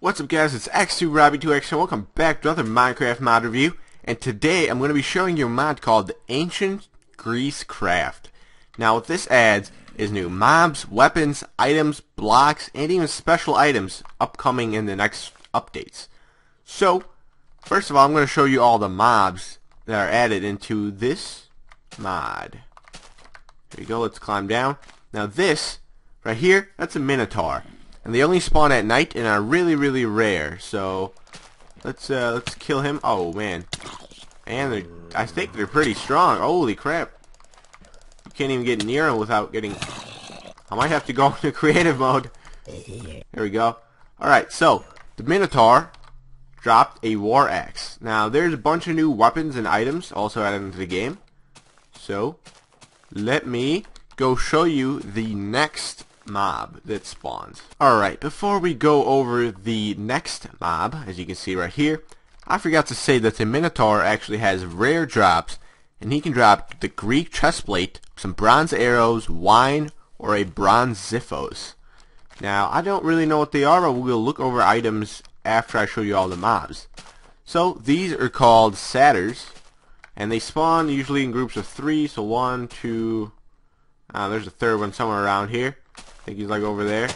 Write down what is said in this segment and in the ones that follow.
What's up guys, it's X2Robbie2X and welcome back to another Minecraft mod review. And today I'm going to be showing you a mod called the Ancient GreeceCraft. Now what this adds is new mobs, weapons, items, blocks, and even special items upcoming in the next updates. So, first of all I'm going to show you all the mobs that are added into this mod. Here we go, let's climb down. Now this, right here, that's a Minotaur. And they only spawn at night and are really rare. So let's kill him. Oh man, and I think they're pretty strong. Holy crap! You can't even get near them without getting. I might have to go into creative mode. There we go. All right, so the Minotaur dropped a war axe. Now there's a bunch of new weapons and items also added into the game. So let me go show you the next mob that spawns. Alright, before we go over the next mob, as you can see right here, I forgot to say that the Minotaur actually has rare drops, and he can drop the Greek chestplate, some bronze arrows, wine, or a bronze xiphos. Now, I don't really know what they are, but we'll look over items after I show you all the mobs. So, these are called satyrs, and they spawn usually in groups of 3, so 1, 2, there's a third one somewhere around here. I think he's like over there.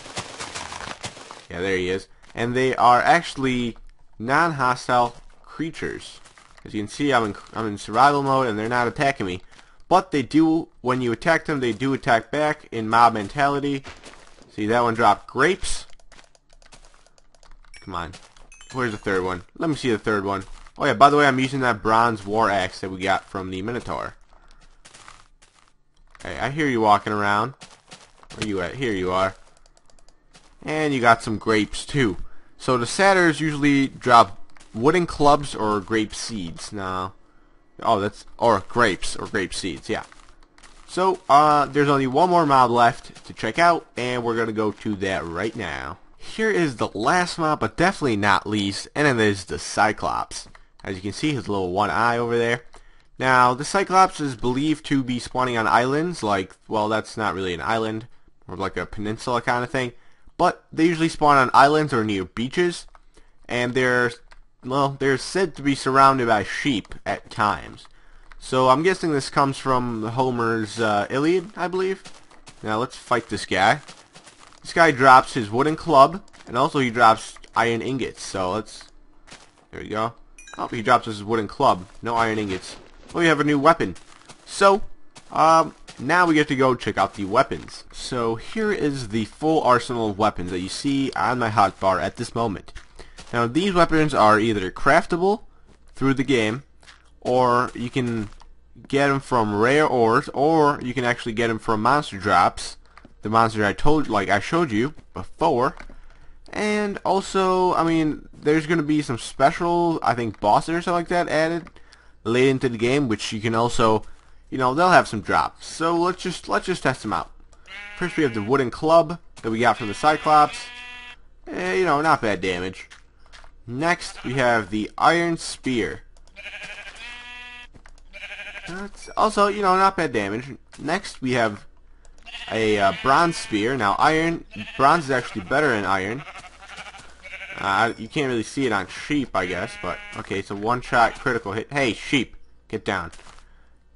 Yeah, there he is. And they are actually non-hostile creatures. As you can see, I'm in survival mode and they're not attacking me. But they do, when you attack them, they do attack back in mob mentality. See, that one dropped grapes. Come on. Where's the third one? Let me see the third one. Oh yeah, by the way, I'm using that bronze war axe that we got from the Minotaur. Hey, I hear you walking around. Where you at? Here you are. And you got some grapes too. So the satyrs usually drop wooden clubs or grape seeds. Now, or grapes or grape seeds. Yeah. So there's only one more mob left to check out, and we're gonna go to that right now. Here is the last mob, but definitely not least, and it is the Cyclops. As you can see, his little one eye over there. Now, the Cyclops is believed to be spawning on islands, like, well, that's not really an island, or like a peninsula kind of thing, but they usually spawn on islands or near beaches, and they're said to be surrounded by sheep at times. So I'm guessing this comes from Homer's Iliad, I believe. Now let's fight this guy. This guy drops his wooden club, and also he drops iron ingots. So there we go. Oh, he drops his wooden club, no iron ingots. Well, we have a new weapon. So, now we get to go check out the weapons. So here is the full arsenal of weapons that you see on my hotbar at this moment. Now these weapons are either craftable through the game, or you can get them from rare ores, or you can actually get them from monster drops. The monster I showed you before. And also, I mean, there's going to be some special, I think, bosses or something like that added late into the game, which you can also, you know, they'll have some drops. So let's just test them out. First we have the wooden club that we got from the Cyclops. You know, not bad damage. Next we have the iron spear. That's also, you know, not bad damage. Next we have a bronze spear. Now bronze is actually better than iron. You can't really see it on sheep, I guess, but okay, it's a one-shot critical hit. Hey, sheep, get down.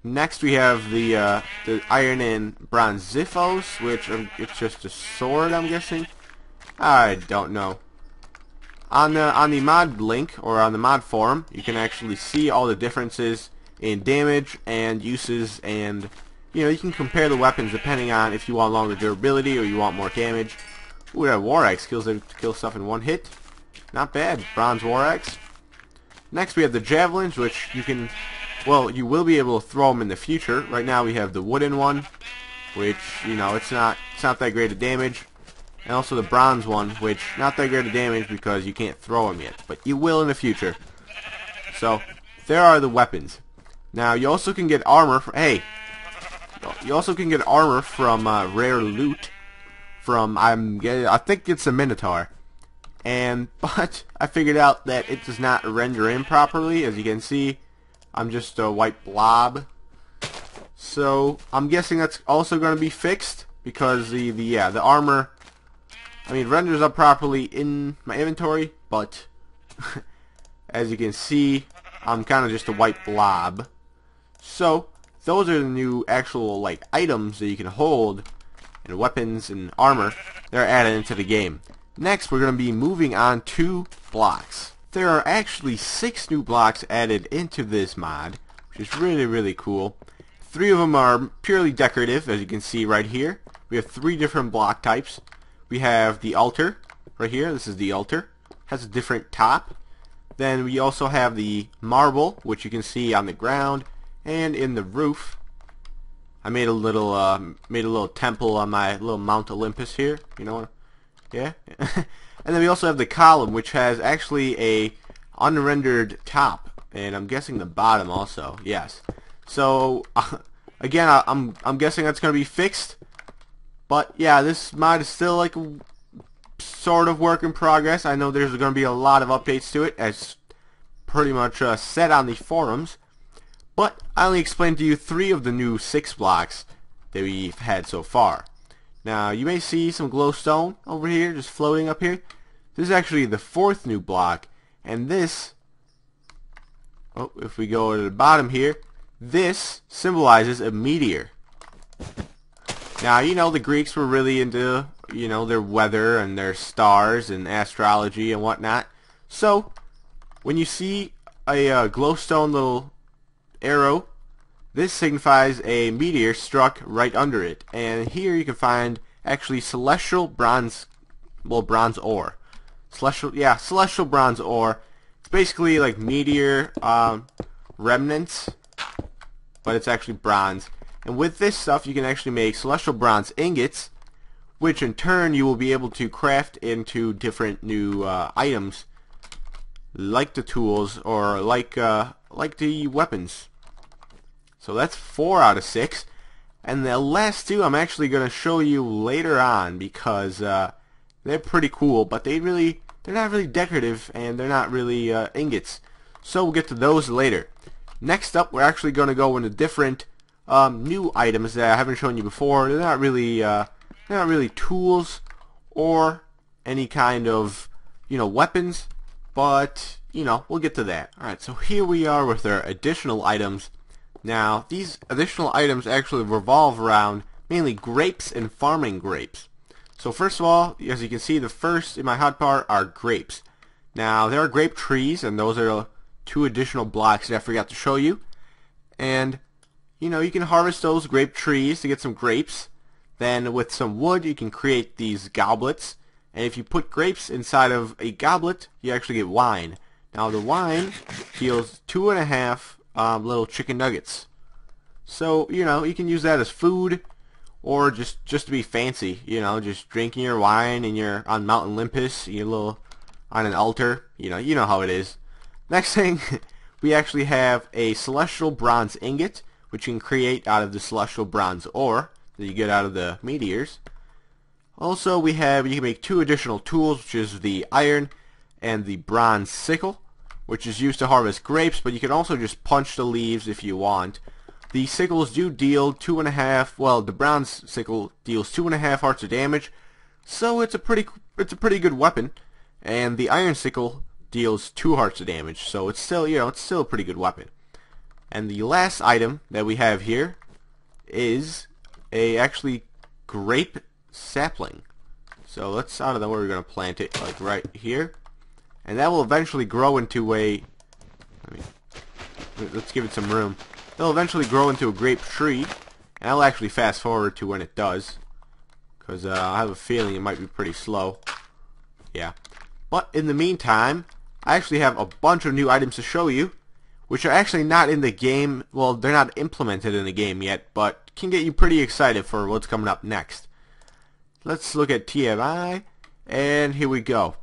Next we have the iron and bronze xiphos, which it's just a sword, I'm guessing. I don't know. On the mod link, or on the mod forum, you can actually see all the differences in damage and uses, and you know, you can compare the weapons depending on if you want longer durability or you want more damage. Ooh, that war axe kills stuff in one hit. Not bad. Bronze war axe. Next we have the javelins, which you can, well, you will be able to throw them in the future. Right now we have the wooden one, which, you know, it's not that great of damage. And also the bronze one, which not that great of damage because you can't throw them yet, but you will in the future. So there are the weapons. Now you also can get armor. You also can get armor from rare loot. From I think it's a Minotaur. But I figured out that it does not render in properly. As you can see, I'm just a white blob. So I'm guessing that's also going to be fixed because the armor I mean, it renders up properly in my inventory, but as you can see, I'm kind of just a white blob. So those are the new actual like items that you can hold, and weapons and armor that are added into the game. Next, we're going to be moving on to blocks. There are actually 6 new blocks added into this mod, which is really cool. 3 of them are purely decorative, as you can see right here. We have 3 different block types. We have the altar right here. This is the altar. Has a different top. Then we also have the marble, which you can see on the ground and in the roof. I made a little temple on my little Mount Olympus here. You know, yeah. And then we also have the column, which has actually a unrendered top, and I'm guessing the bottom also. Yes. So again, I'm guessing that's gonna be fixed. But yeah, this mod is still like sort of work in progress. I know there's going to be a lot of updates to it, as pretty much said on the forums. But I only explained to you 3 of the new 6 blocks that we've had so far. Now, you may see some glowstone over here, just floating up here. This is actually the 4th new block, and this, oh, if we go to the bottom here, this symbolizes a meteor. Now, you know, the Greeks were really into, you know, their weather and their stars and astrology and whatnot. So, when you see a glowstone little arrow, this signifies a meteor struck right under it. And here you can find actually celestial bronze, well, bronze ore. Celestial bronze ore. It's basically like meteor remnants, but it's actually bronze. And with this stuff, you can actually make celestial bronze ingots, which in turn you will be able to craft into different new items, like the tools or like the weapons. So that's 4 out of 6. And the last 2 I'm actually going to show you later on, because they're pretty cool, but they're not really decorative, and they're not really ingots. So we'll get to those later. Next up, we're actually going to go into different new items that I haven't shown you before. They're not really tools or any kind of, you know, weapons, but you know, we'll get to that. Alright, so here we are with our additional items. Now, these additional items actually revolve around mainly grapes and farming grapes. So first of all, as you can see, the first in my hotbar are grapes. Now, there are grape trees, and those are 2 additional blocks that I forgot to show you. And you know, you can harvest those grape trees to get some grapes. Then with some wood, you can create these goblets. And if you put grapes inside of a goblet, you actually get wine. Now the wine yields 2.5 little chicken nuggets. So, you know, you can use that as food, or just to be fancy. You know, just drinking your wine and you're on Mount Olympus, on an altar. You know how it is. Next thing, we actually have a celestial bronze ingot, which you can create out of the celestial bronze ore that you get out of the meteors. Also, you can make 2 additional tools, which is the iron and the bronze sickle, which is used to harvest grapes, but you can also just punch the leaves if you want. The sickles do deal 2.5, well, the bronze sickle deals 2.5 hearts of damage, so it's a pretty good weapon. And the iron sickle deals 2 hearts of damage, so it's still, it's still a pretty good weapon. And the last item that we have here is actually Grape Sapling. So let's, I don't know where we're going to plant it, like right here. And that will eventually grow into let's give it some room. It'll eventually grow into a grape tree. And I'll actually fast forward to when it does, because I have a feeling it might be pretty slow. Yeah. But in the meantime, I actually have a bunch of new items to show you, which are actually not in the game. Well, they're not implemented in the game yet, but can get you pretty excited for what's coming up next. Let's look at TMI, and here we go.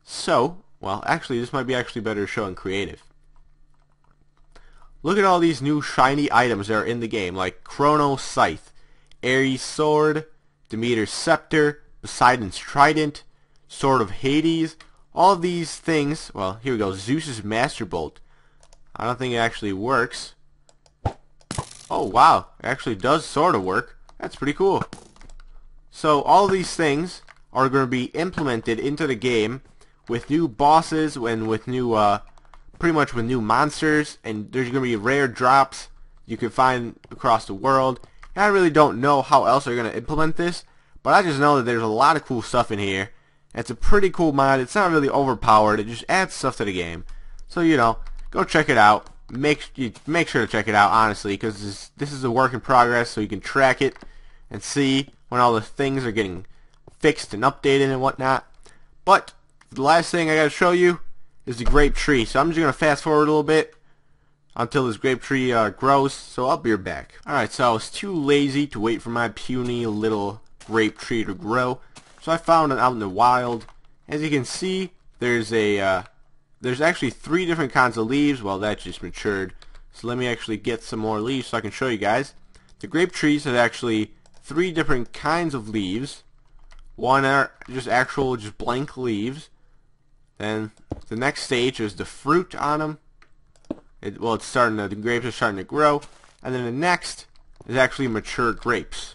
So, well, actually, this might be actually better to show in creative. Look at all these new shiny items that are in the game, like Chronos Scythe, Ares Sword, Demeter's Scepter, Poseidon's Trident, Sword of Hades. All of these things, well, here we go, Zeus's Master Bolt. I don't think it actually works. Oh, wow, it actually does sort of work. That's pretty cool. So all of these things are going to be implemented into the game with new bosses and with new, pretty much with new monsters, and there's going to be rare drops you can find across the world. And I really don't know how else they're going to implement this, but I just know that there's a lot of cool stuff in here. It's a pretty cool mod. It's not really overpowered. It just adds stuff to the game. So, you know, go check it out. Make sure to check it out, honestly, because this is a work in progress, so you can track it and see when all the things are getting fixed and updated and whatnot. But the last thing I got to show you is the grape tree. So I'm just going to fast forward a little bit until this grape tree grows, so I'll be right back. Alright, so I was too lazy to wait for my puny little grape tree to grow, so I found it out in the wild. As you can see, there's actually 3 different kinds of leaves. Well, that just matured, so let me actually get some more leaves so I can show you guys. The grape trees have actually 3 different kinds of leaves. One are just blank leaves. Then the next stage is the fruit on them. The grapes are starting to grow, and then the next is actually mature grapes.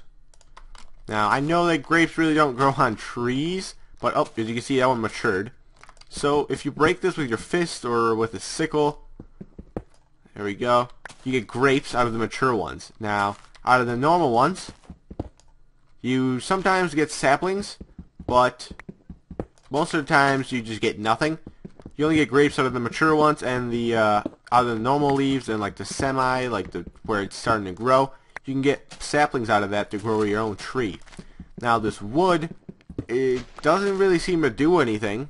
Now I know that grapes really don't grow on trees, but as you can see, that one matured. So if you break this with your fist or with a sickle, there we go, you get grapes out of the mature ones. Now out of the normal ones, you sometimes get saplings, but most of the times you just get nothing. You only get grapes out of the mature ones, and the out of the normal leaves and like the semi, where it's starting to grow, you can get saplings out of that to grow your own tree. Now this wood, it doesn't really seem to do anything.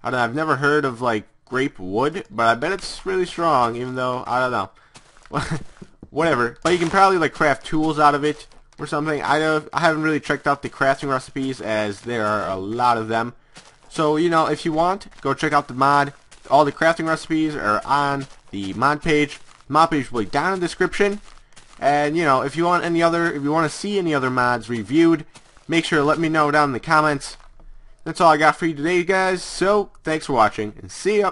I've never heard of like grape wood, but I bet it's really strong, even though I don't know. Whatever. But you can probably like craft tools out of it or something. I haven't really checked out the crafting recipes, as there are a lot of them. So, you know, if you want, go check out the mod. All the crafting recipes are on the mod page. The mod page will be down in the description. And, you know, if you want to see any other mods reviewed, make sure to let me know down in the comments. That's all I got for you today, guys. So, thanks for watching, and see ya.